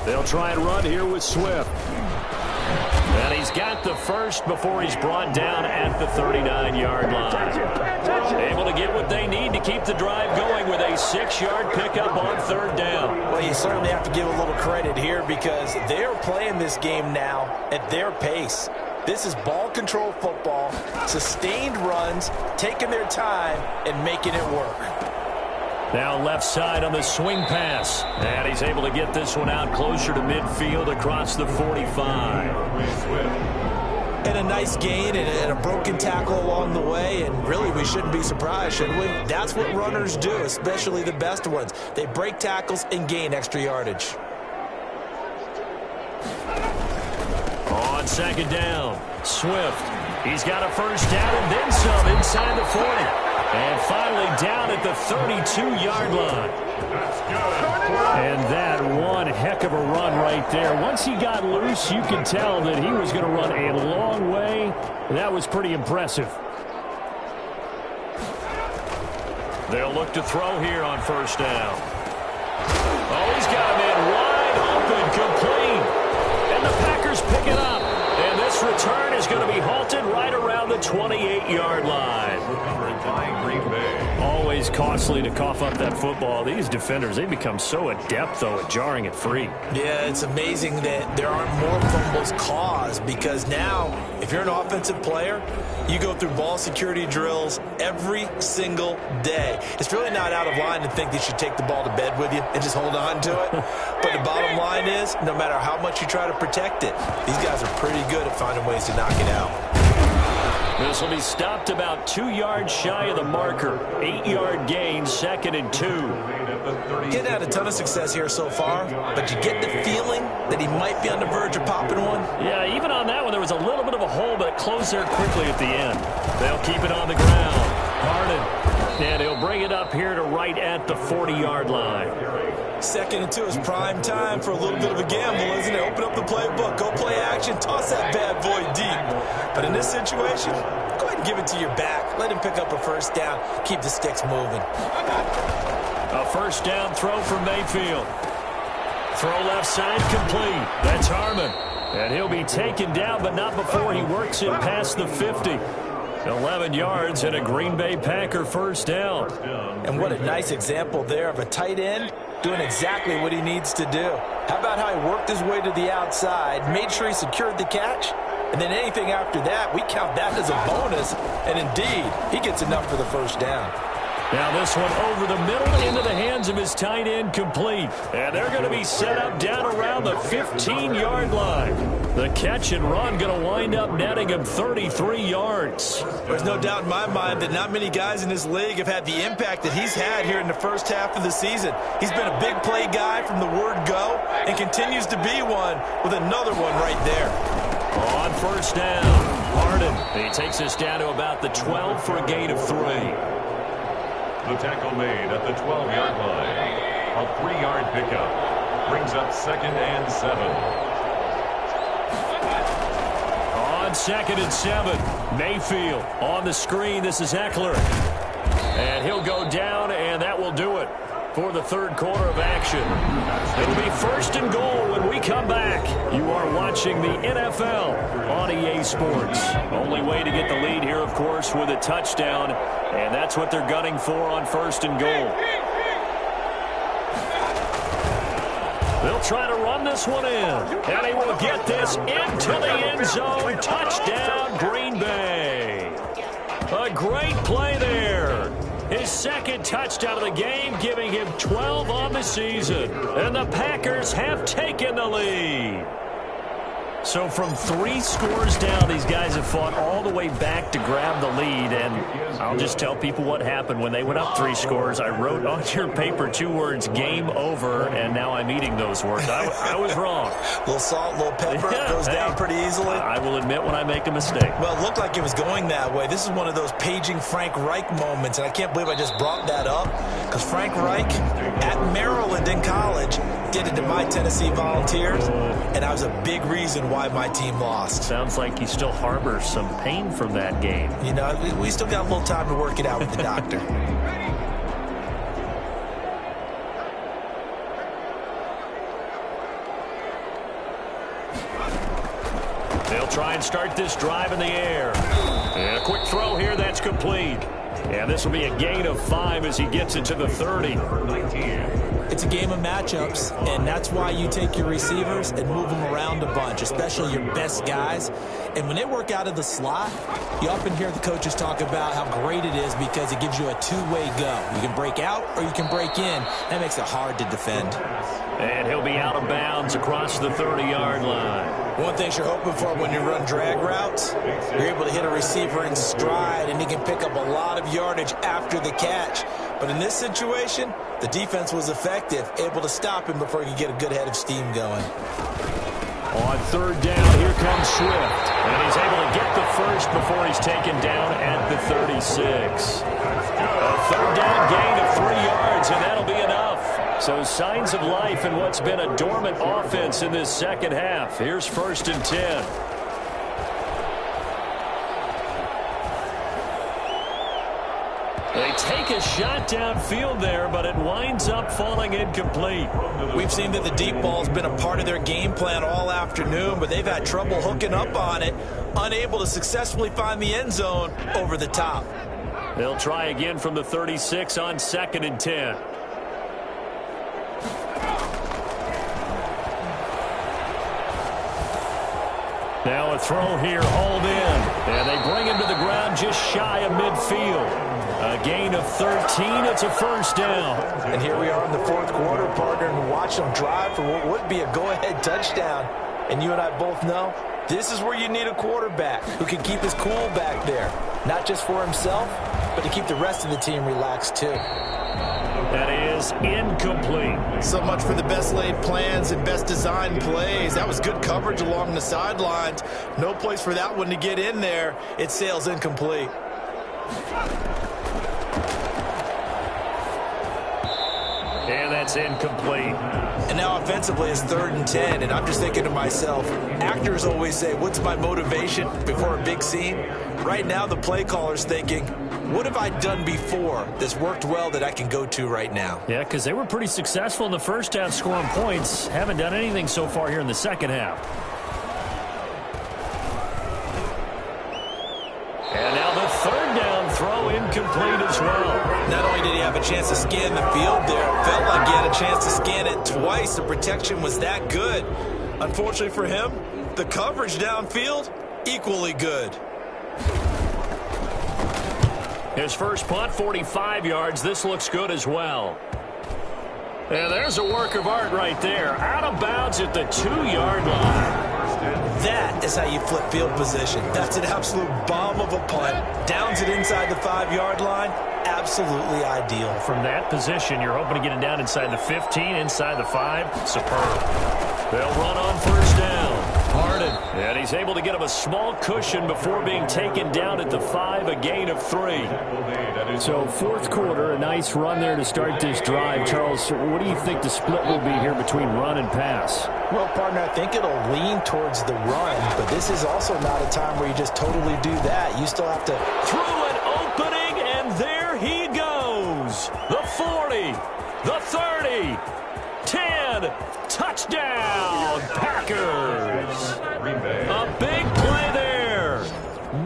They'll try and run here with Swift. And he's got the first before he's brought down at the 39-yard line. Able to get what they need to keep the drive going with a 6-yard pickup on 3rd down. Well, you certainly have to give a little credit here because they're playing this game now at their pace. This is ball control football, sustained runs, taking their time, and making it work. Now left side on the swing pass. And he's able to get this one out closer to midfield across the 45. And a nice gain and a broken tackle along the way. And really, we shouldn't be surprised, should we? That's what runners do, especially the best ones. They break tackles and gain extra yardage. On 2nd down, Swift. He's got a first down and then some inside the 40. And finally down at the 32-yard line. And that one heck of a run right there. Once he got loose, you could tell that he was going to run a long way. That was pretty impressive. They'll look to throw here on 1st down. Oh, he's got him in wide open, complete. And the Packers pick it up. And this return is going to be halted right around the 28-yard line. By Green Bay. Always costly to cough up that football. These defenders, they become so adept, though, at jarring it free. Yeah, it's amazing that there aren't more fumbles caused, because now, if you're an offensive player, you go through ball security drills every single day. It's really not out of line to think that you should take the ball to bed with you and just hold on to it. But the bottom line is, no matter how much you try to protect it, these guys are pretty good at finding ways to knock it out. This will be stopped about 2 yards shy of the marker. 8-yard gain, 2nd and 2. Getting had a ton of success here so far, but you get the feeling that he might be on the verge of popping one. Yeah, even on that one, there was a little bit of a hole, but it closed there quickly at the end. They'll keep it on the ground. Harden, and he'll bring it up here to right at the 40-yard line. 2nd and 2 is prime time for a little bit of a gamble, isn't it? Open up the playbook, go play action, toss that bad boy deep. But in this situation, go ahead and give it to your back. Let him pick up a first down. Keep the sticks moving. A first down throw from Mayfield. Throw left side complete. That's Harmon. And he'll be taken down, but not before he works it past the 50. 11 yards and a Green Bay Packer first down. And what a nice example there of a tight end doing exactly what he needs to do. How about how he worked his way to the outside, made sure he secured the catch, and then anything after that, we count that as a bonus. And indeed, he gets enough for the first down. Now this one over the middle into the hands of his tight end, complete. And they're going to be set up down around the 15-yard line. The catch and run going to wind up netting him 33 yards. There's no doubt in my mind that not many guys in this league have had the impact that he's had here in the first half of the season. He's been a big play guy from the word go and continues to be one with another one right there. On first down, Harden. He takes us down to about the 12 for a gain of 3. The tackle made at the 12-yard line. A 3-yard pickup brings up 2nd and 7. On 2nd and 7, Mayfield on the screen. This is Eckler. And he'll go down, and that will do it for the third quarter of action. It'll be 1st and goal when we come back. You are watching the NFL on EA Sports. Only way to get the lead here, of course, with a touchdown, and that's what they're gunning for on 1st and goal. They'll try to run this one in, and he will get this into the end zone. Touchdown, Green Bay. A great play there. His 2nd touchdown of the game, giving him 12 on the season. And the Packers have taken the lead. So from 3 scores down, these guys have fought all the way back to grab the lead. And I'll just tell people what happened when they went up 3 scores. I wrote on your paper 2 words, game over, and now I'm eating those words. I was wrong. A little salt, a little pepper, goes down pretty easily. I will admit when I make a mistake. Well, it looked like it was going that way. This is one of those paging Frank Reich moments, and I can't believe I just brought that up, because Frank Reich at Maryland in college did it to my Tennessee Volunteers, and that was a big reason why my team lost. Sounds like you still harbor some pain from that game. You know, we still got a little time to work it out with the doctor. They'll try and start this drive in the air. And a quick throw here, that's complete. And this will be a gain of 5 as he gets it to the 30. It's a game of matchups, and that's why you take your receivers and move them around a bunch, especially your best guys. And when they work out of the slot, you often hear the coaches talk about how great it is because it gives you a two-way go. You can break out or you can break in. That makes it hard to defend. And he'll be out of bounds across the 30-yard line. One thing you're hoping for when you run drag routes, you're able to hit a receiver in stride, and he can pick up a lot of yardage after the catch. But in this situation, the defense was effective, able to stop him before he could get a good head of steam going. On 3rd down, here comes Swift. And he's able to get the first before he's taken down at the 36. A 3rd down gain of 3 yards, and that'll be enough. So signs of life in what's been a dormant offense in this second half. Here's 1st and 10. They take a shot downfield there, but it winds up falling incomplete. We've seen that the deep ball's been a part of their game plan all afternoon, but they've had trouble hooking up on it. unable to successfully find the end zone over the top. They'll try again from the 36 on 2nd and 10. Now a throw here, hauled in. And they bring him to the ground just shy of midfield. A gain of 13. It's a first down. And here we are in the 4th quarter, partner, and watch them drive for what would be a go-ahead touchdown. And you and I both know this is where you need a quarterback who can keep his cool back there. Not just for himself, but to keep the rest of the team relaxed too. That is incomplete. So much for the best laid plans and best designed plays. That was good coverage along the sidelines. No place for that one to get in there. It sails incomplete. And that's incomplete. And now offensively it's 3rd and 10, and I'm just thinking to myself, actors always say, what's my motivation before a big scene? Right now the play caller's thinking, what have I done before that's worked well that I can go to right now? Yeah, because they were pretty successful in the first half scoring points. Haven't done anything so far here in the second half. And now the 3rd down throw incomplete as well. Not only did he have a chance to scan the field there, it felt like he had a chance to scan it twice. The protection was that good. Unfortunately for him, the coverage downfield, equally good. His first punt, 45 yards. This looks good as well. And there's a work of art right there. Out of bounds at the 2-yard line. That is how you flip field position. That's an absolute bomb of a punt. Downs it inside the 5-yard line. Absolutely ideal. From that position, you're hoping to get it down inside the 15, inside the 5. Superb. They'll run on first down. Harden. And he's able to get him a small cushion before being taken down at the 5, a gain of 3. So 4th quarter, a nice run there to start this drive. Charles, what do you think the split will be here between run and pass? Well, partner, I think it'll lean towards the run, but this is also not a time where you just totally do that. You still have to through an opening, and there he goes. The 40, the 30, 10, touchdown, Packers. A big play there.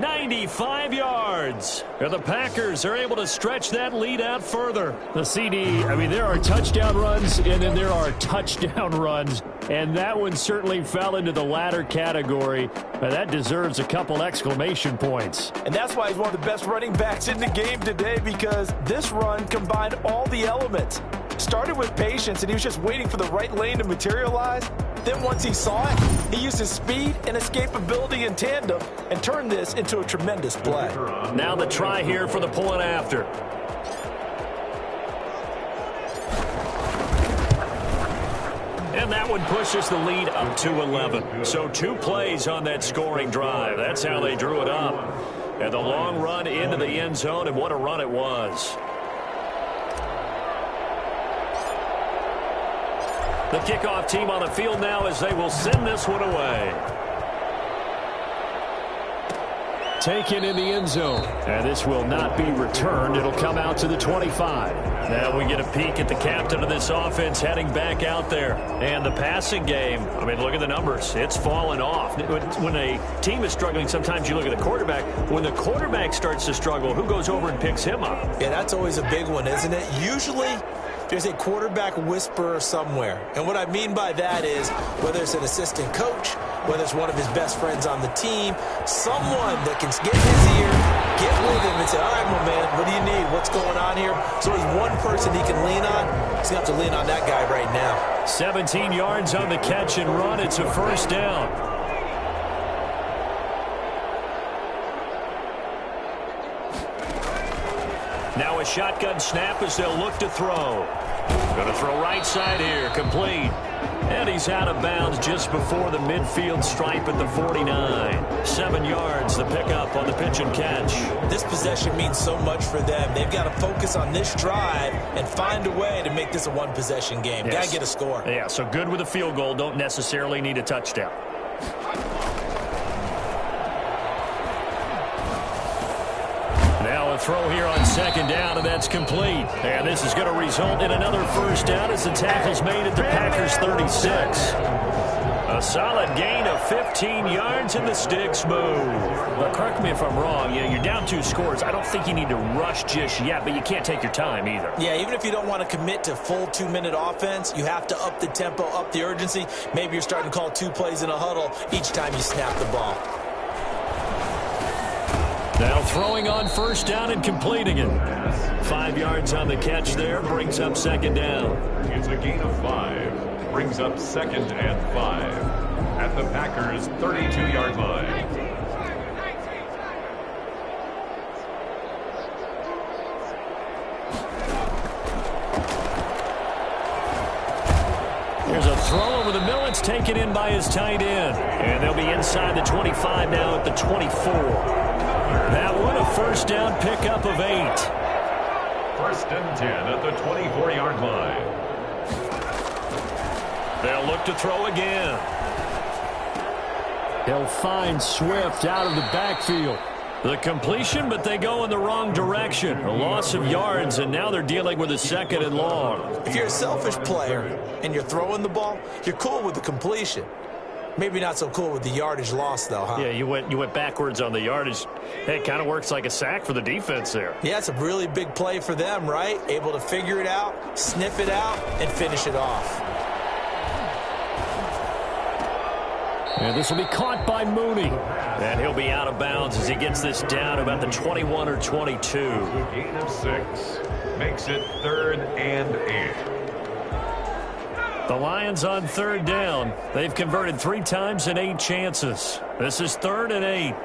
95 yards. And the Packers are able to stretch that lead out further. The CD, I mean, there are touchdown runs, and then there are touchdown runs. And that one certainly fell into the latter category. That deserves a couple exclamation points. And that's why he's one of the best running backs in the game today, because this run combined all the elements. Started with patience, and he was just waiting for the right lane to materialize. Then once he saw it, he used his speed and escapability in tandem and turned this into a tremendous play. Now the try here for the point after. And that one pushes the lead up to 11. So 2 plays on that scoring drive. That's how they drew it up. And the long run into the end zone, and what a run it was. The kickoff team on the field now as they will send this one away. Taken in the end zone. And this will not be returned. It'll come out to the 25. Now we get a peek at the captain of this offense heading back out there. And the passing game, I mean, look at the numbers. It's fallen off. When a team is struggling, sometimes you look at the quarterback. When the quarterback starts to struggle, who goes over and picks him up? Yeah, that's always a big one, isn't it? Usually there's a quarterback whisperer somewhere. And what I mean by that is whether it's an assistant coach, whether it's one of his best friends on the team, someone that can get in his ear, get with him and say, all right, my man, what do you need? What's going on here? So he's one person he can lean on. He's going to have to lean on that guy right now. 17 yards on the catch and run. It's a first down. Now a shotgun snap as they'll look to throw. Going to throw right side here, complete. And he's out of bounds just before the midfield stripe at the 49. 7 yards, the pickup on the pitch and catch. This possession means so much for them. They've got to focus on this drive and find a way to make this a one-possession game. Yes. Got to get a score. Yeah, so good with a field goal. Don't necessarily need a touchdown. Now a throw here on second down, and that's complete. And this is going to result in another first down as the tackle's made at the Packers 36. A solid gain of 15 yards and the sticks move. But correct me if I'm wrong, you're down 2 scores. I don't think you need to rush just yet, but you can't take your time either. Yeah, even if you don't want to commit to full 2-minute offense, you have to up the tempo, up the urgency. Maybe you're starting to call 2 plays in a huddle each time you snap the ball. Now throwing on first down and completing it. 5 yards on the catch there, brings up second down. It's a gain of 5. Brings up 2nd and 5 at the Packers' 32-yard line. Here's a throw over the middle. It's taken in by his tight end. And they'll be inside the 25 now at the 24. That one a first down pickup of 8. 1st and 10 at the 24-yard line. They'll look to throw again. He'll find Swift out of the backfield. The completion, but they go in the wrong direction. A loss of yards, and now they're dealing with a 2nd and long. If you're a selfish player and you're throwing the ball, you're cool with the completion. Maybe not so cool with the yardage loss, though, huh? Yeah, you went backwards on the yardage. Hey, it kind of works like a sack for the defense there. Yeah, it's a really big play for them, right? Able to figure it out, sniff it out, and finish it off. And this will be caught by Mooney. And he'll be out of bounds as he gets this down about the 21 or 22. Gain of 6. Makes it 3rd and 8. The Lions on 3rd down. They've converted 3 times in 8 chances. This is 3rd and 8.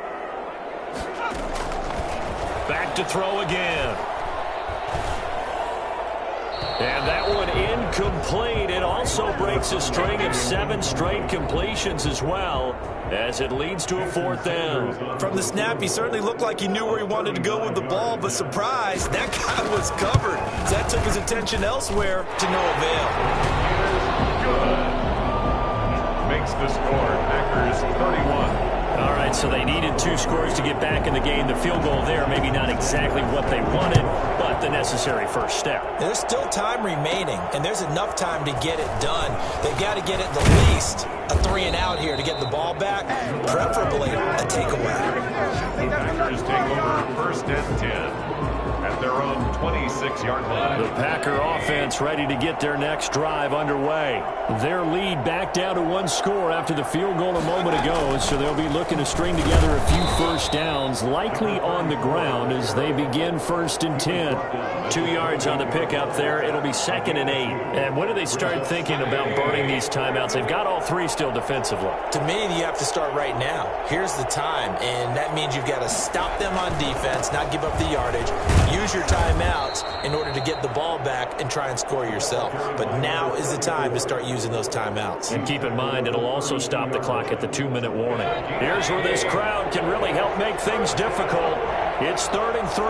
Back to throw again. And that one incomplete. It also breaks a string of 7 straight completions as well, as it leads to a 4th down. From the snap, he certainly looked like he knew where he wanted to go with the ball, but surprise, that guy was covered. That took his attention elsewhere to no avail. Good. Makes the score Packers 31. All right, so they needed 2 scores to get back in the game. The field goal there, maybe not exactly what they wanted, but the necessary first step. There's still time remaining, and there's enough time to get it done. They've got to get at the least a 3-and-out here to get the ball back, preferably a takeaway. The Packers take over 1st and 10 at their own 26-yard line. The Packer offense ready to get their next drive underway. Their lead back down to 1 score after the field goal a moment ago, so they'll be looking to string together a few first downs, likely on the ground as they begin 1st and 10. 2 yards on the pickup there. It'll be 2nd and 8. And when do they start thinking about burning these timeouts? They've got all 3 still defensively. To me, you have to start right now. Here's the time, and that means you've got to stop them on defense, not give up the yardage. Use your timeouts in order to get the ball back and try and score yourself. But now is the time to start using those timeouts. And keep in mind, it'll also stop the clock at the 2-minute warning. Here's where this crowd can really help make things difficult. It's 3rd and 3.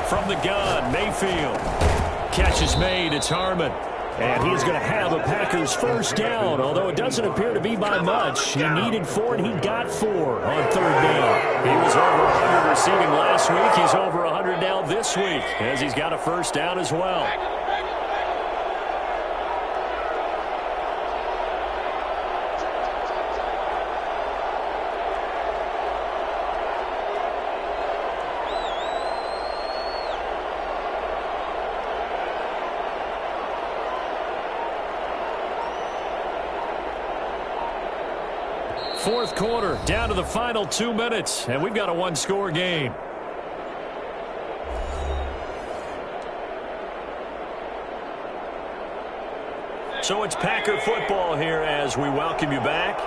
From the gun, Mayfield. Catch is made. It's Harmon. And he's going to have a Packers first down, although it doesn't appear to be by much. He needed 4, and he got 4 on 3rd down. He was over 100 receiving last week. He's over 100 now this week, as he's got a first down as well. Fourth quarter, down to the final 2 minutes, and we've got a 1-score game. So it's Packer football here as we welcome you back.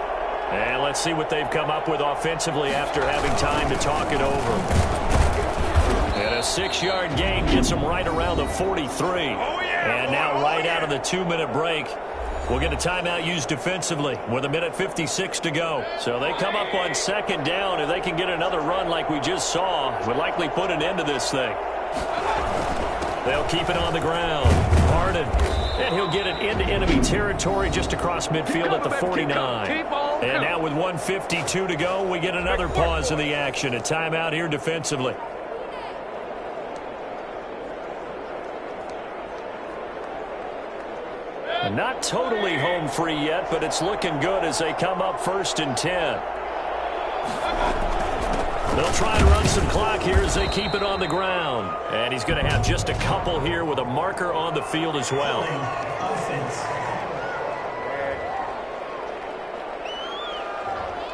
And let's see what they've come up with offensively after having time to talk it over. And a 6-yard gain gets them right around the 43. And now right out of the 2-minute break, we'll get a timeout used defensively with 1:56 to go. So they come up on 2nd down. If they can get another run like we just saw, would likely put an end to this thing. They'll keep it on the ground. Harden. And he'll get it into enemy territory just across midfield at the 49. And now with 1:52 to go, we get another pause in the action. A timeout here defensively. Not totally home free yet, but it's looking good as they come up 1st and 10. They'll try to run some clock here as they keep it on the ground. And he's going to have just a couple here with a marker on the field as well.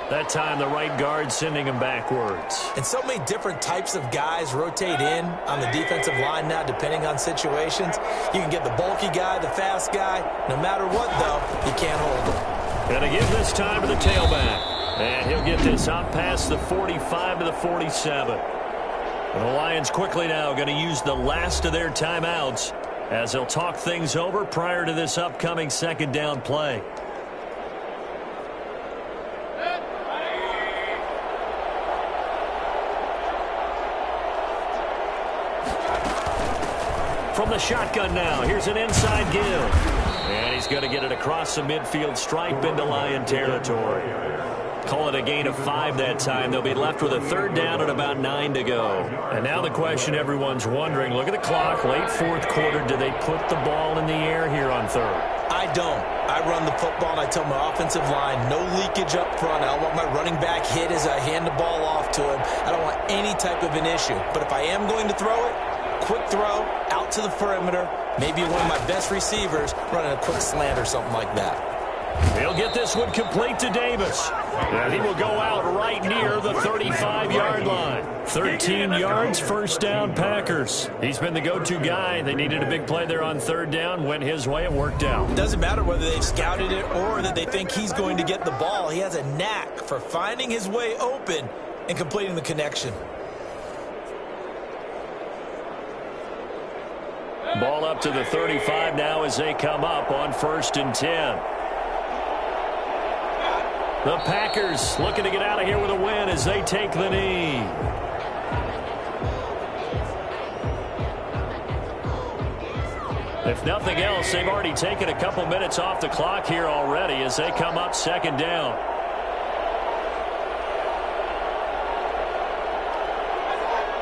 That time the right guard sending him backwards. And so many different types of guys rotate in on the defensive line now depending on situations. You can get the bulky guy, the fast guy. No matter what, though, you can't hold him. Going to give this time to the tailback. And he'll get this up past the 45 to the 47. And the Lions quickly now going to use the last of their timeouts as they'll talk things over prior to this upcoming 2nd down play. From the shotgun now, here's an inside give. And he's going to get it across the midfield stripe into Lion territory. Call it a gain of 5 that time. They'll be left with a 3rd down and about 9 to go. And now the question everyone's wondering, look at the clock, late 4th quarter. Do they put the ball in the air here on 3rd? I don't. I run the football, and I tell my offensive line, no leakage up front. I don't want my running back hit as I hand the ball off to him. I don't want any type of an issue. But if I am going to throw it, quick throw, out to the perimeter, maybe one of my best receivers running a quick slant or something like that. He'll get this one complete to Davis. And he will go out right near the 35-yard line. 13 yards, 1st down Packers. He's been the go-to guy. They needed a big play there on 3rd down. Went his way. It worked out. It doesn't matter whether they've scouted it or that they think he's going to get the ball. He has a knack for finding his way open and completing the connection. Ball up to the 35 now as they come up on 1st and 10. The Packers looking to get out of here with a win as they take the knee. If nothing else, they've already taken a couple minutes off the clock here already as they come up 2nd down.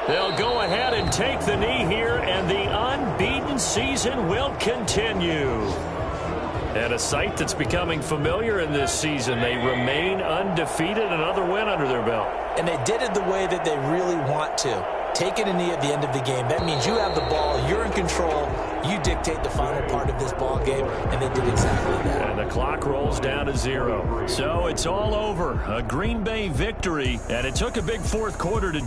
They'll go ahead and take the knee here, and the unbeaten season will continue. And a sight that's becoming familiar in this season. They remain undefeated, another win under their belt. And they did it the way that they really want to. Taking a knee at the end of the game. That means you have the ball, you're in control, you dictate the final part of this ball game, and they did exactly that. And the clock rolls down to 0. So it's all over. A Green Bay victory, and it took a big 4th quarter to do